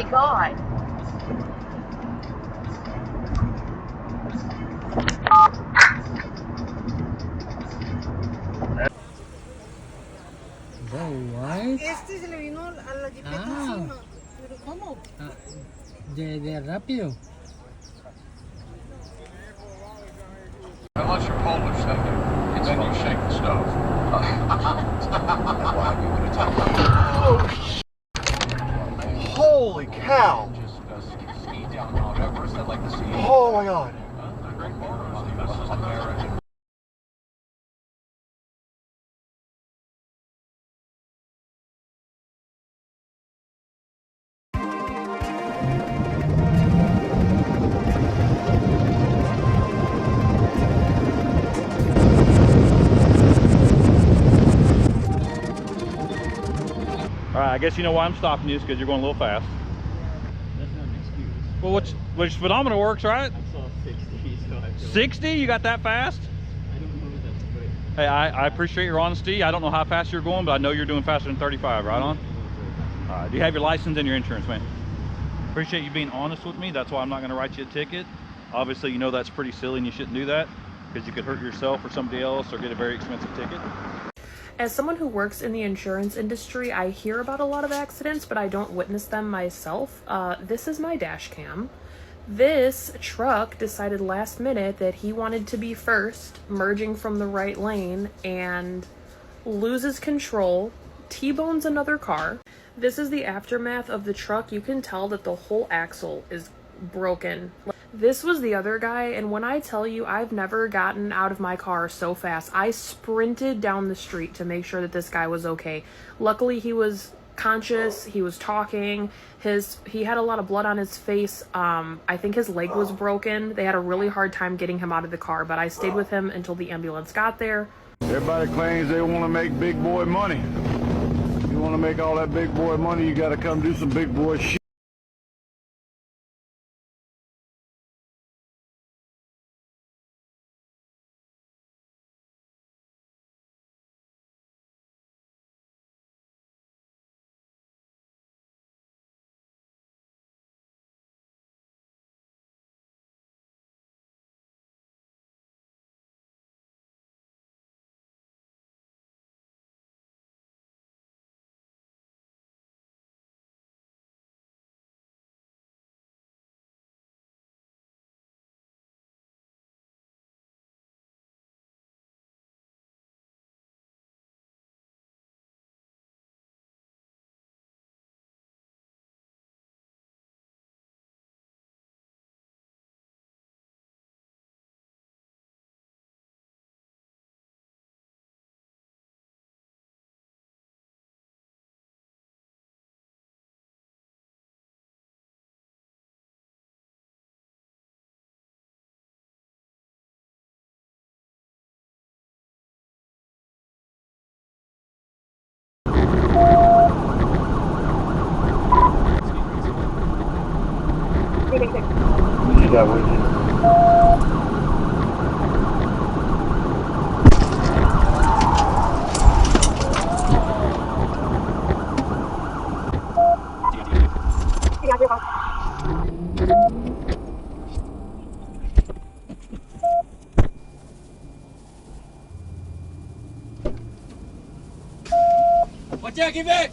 my God. Is that white? Este se le vino a la jipeta encima. ¿Pero cómo? De rápido. Unless you're Polish, then you shake the stove. That's why we would have talked. Oh, holy cow! Just ski down Mount Everest. I'd like to see. Oh my God! American. All right, I guess you know why I'm stopping you is because you're going a little fast. That's not an excuse. Well, which speedometer works, right? I saw 60, so I feel 60? You got that fast? I don't know if that's great. Hey, I appreciate your honesty. I don't know how fast you're going, but I know you're doing faster than 35, right on? All right, do you have your license and your insurance, man? Appreciate you being honest with me. That's why I'm not going to write you a ticket. Obviously, you know that's pretty silly and you shouldn't do that because you could hurt yourself or somebody else or get a very expensive ticket. As someone who works in the insurance industry, I hear about a lot of accidents, but I don't witness them myself. This is my dash cam. This truck decided last minute that he wanted to be first, merging from the right lane, and loses control, T-bones another car. This is the aftermath of the truck. You can tell that the whole axle is broken. This was the other guy, and when I tell you I've never gotten out of my car so fast, I sprinted down the street to make sure that this guy was okay. Luckily, he was conscious, he was talking, he had a lot of blood on his face. I think his leg was broken. They had a really hard time getting him out of the car, but I stayed with him until the ambulance got there. Everybody claims they want to make big boy money. You want to make all that big boy money, you got to come do some big boy shit. You got with you. Watch out, get back!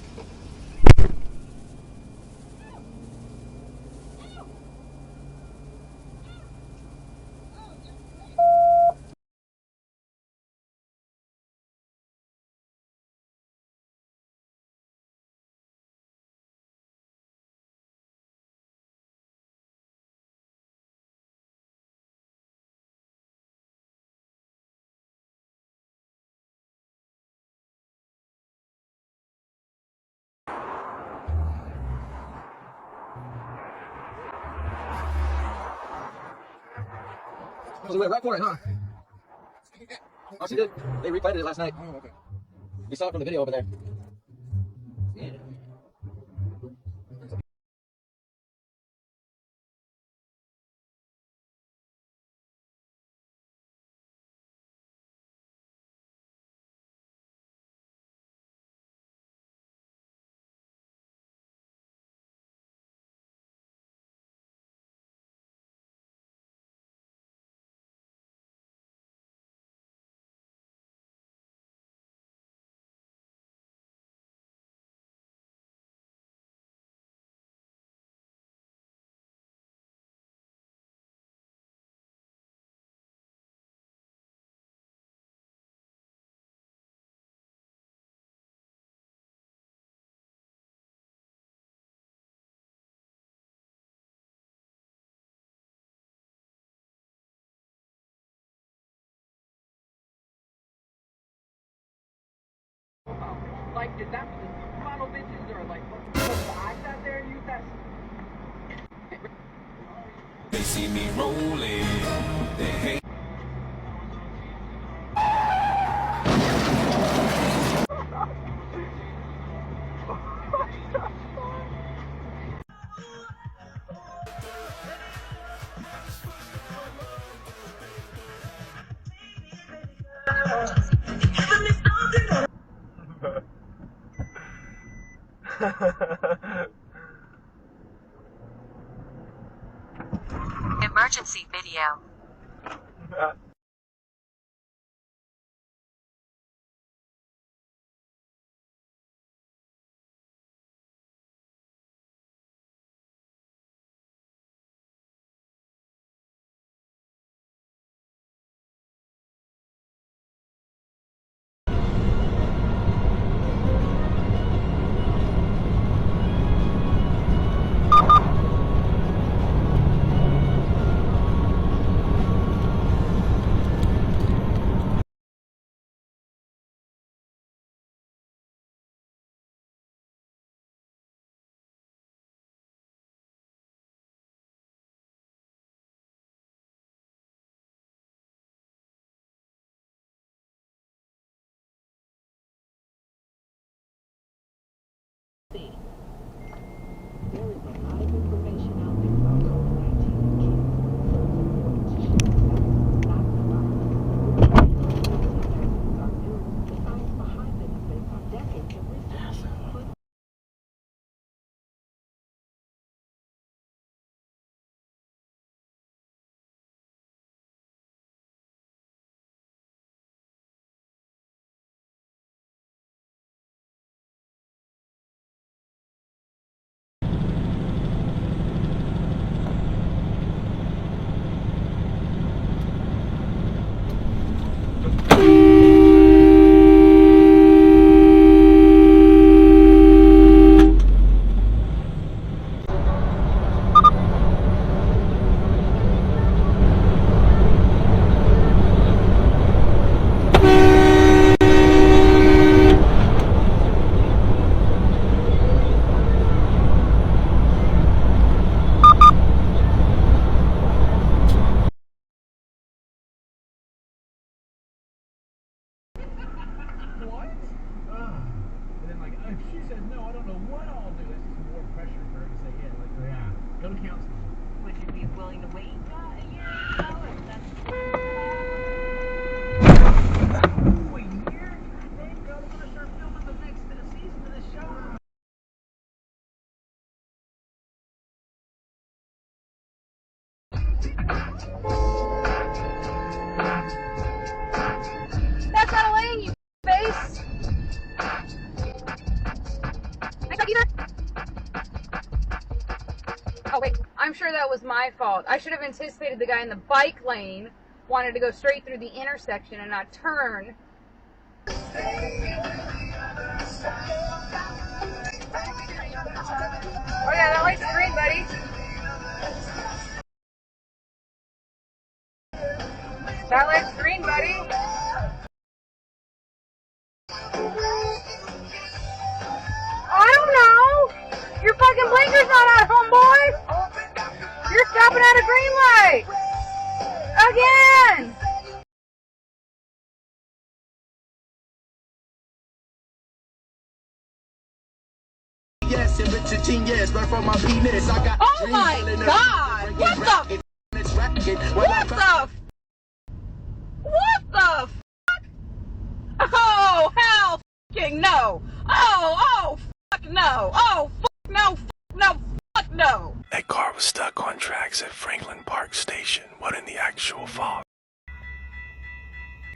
So we went right for it, huh? Oh, she did. They replayed it last night. Oh, okay. We saw it from the video over there. Yeah. Like, is that the model bitches or like put the eyes out there and use that? They see me rolling. They hate. Emergency video. And then like, if she says no, I don't know what I'll do. That's just more pressure for her to say yeah. Like, yeah, go to counseling. Would you be willing to wait a year or so? Or that's Ooh, a year? Hey, girl, we're gonna start filming the next season of this show. That's not a lane, you face. Nice up, either. Oh wait, I'm sure that was my fault. I should have anticipated the guy in the bike lane wanted to go straight through the intersection and not turn. Oh yeah, that light's green, buddy. That light's green, buddy. I don't know. Your fucking blinker's not on, homeboy. You're stopping at a green light. Again. Yes, if it's a genius, learn from my penis. I got Oh my God. What the? What the? What the fuck? Oh, hell fucking no. Oh, fuck no. Oh, fuck no, fuck no, fuck no. That car was stuck on tracks at Franklin Park Station, what in the actual fog.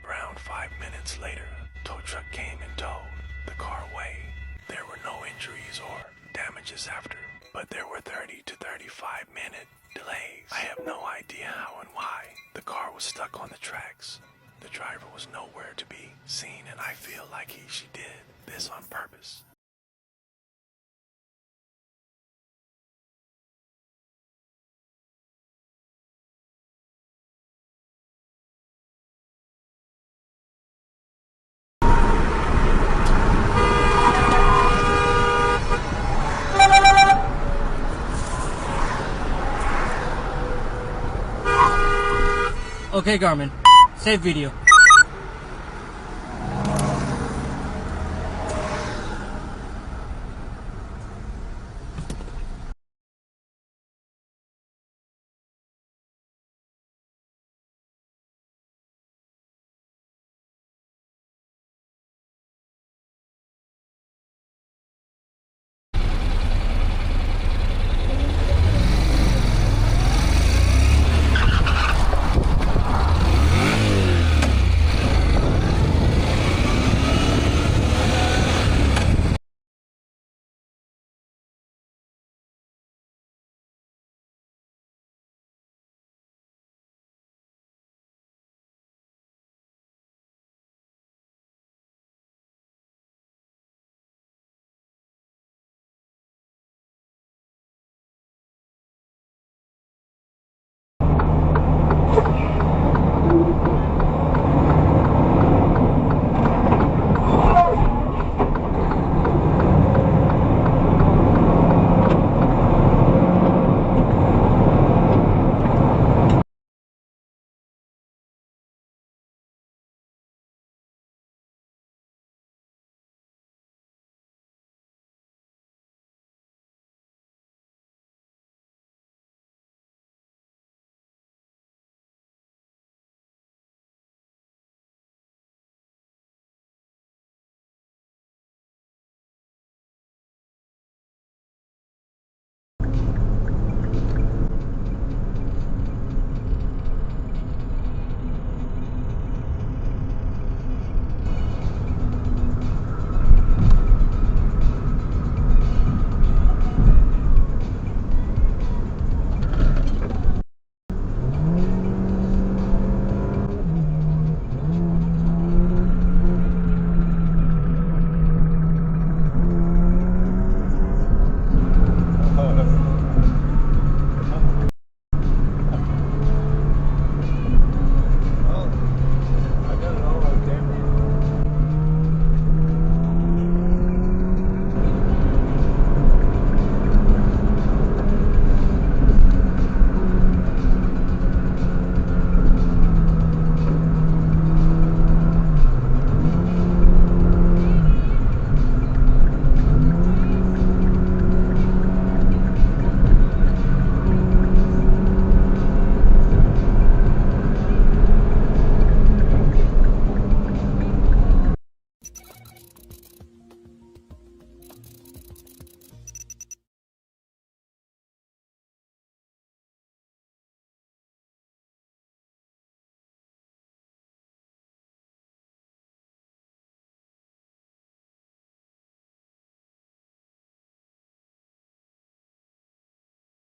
Around 5 minutes later, a tow truck came and towed the car away. There were no injuries or damages after, but there were 30 to 35 minute delays. I have no idea how and why the car was stuck on the tracks. The driver was nowhere to be seen, and I feel like she did this on purpose. Okay, Garmin. Save video.